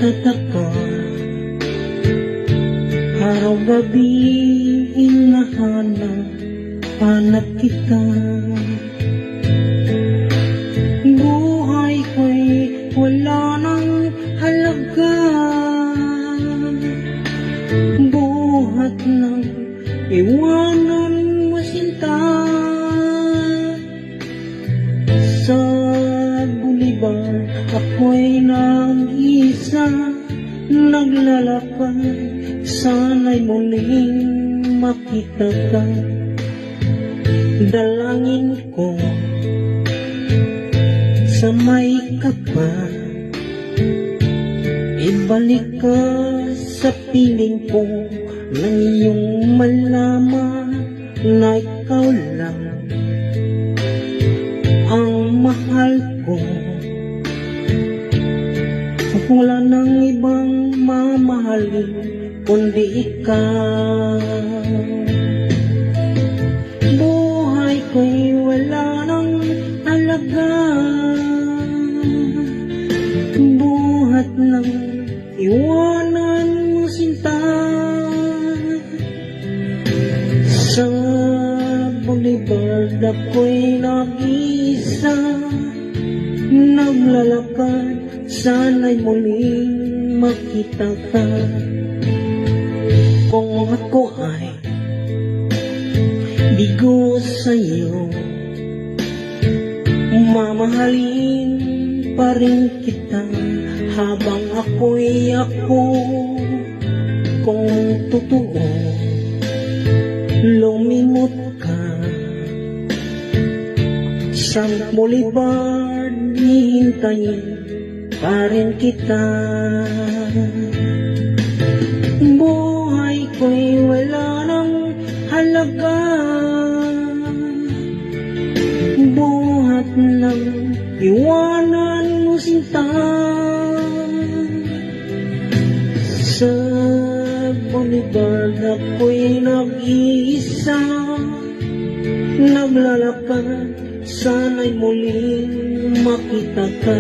nagtataka, araw-gabi hinahanap kita. Buhay ko'y wala nang halaga, buhat ng iwanan mo sinta. Sa bulibar ako'y nag-isa, naglalakad, sana'y muling makita ka. Dalangin ko sa may kapal, ibalik ka sa piling ko, nang iyong malaman na ikaw lang ang mahal ko. Wala nang ibang mamahalin kundi ikaw. Buhay ko'y wala nang halaga, buhat ng iwanan mo sinta. Sa boulevard ako'y nag-isa, naglalakad, sana'y muling makita ka. Kung ako ay bigo sa'yo, mamahalin pa rin kita habang ako'y ako. Kung totoo lumimot ka sa boulevard, hihintayin pa rin kita. Buhay ko'y wala nang halaga, buhat ng iwanan mo sinta. Sa boulevard ako'y nag-iisa, naglalakad, sana'y muling makita ka.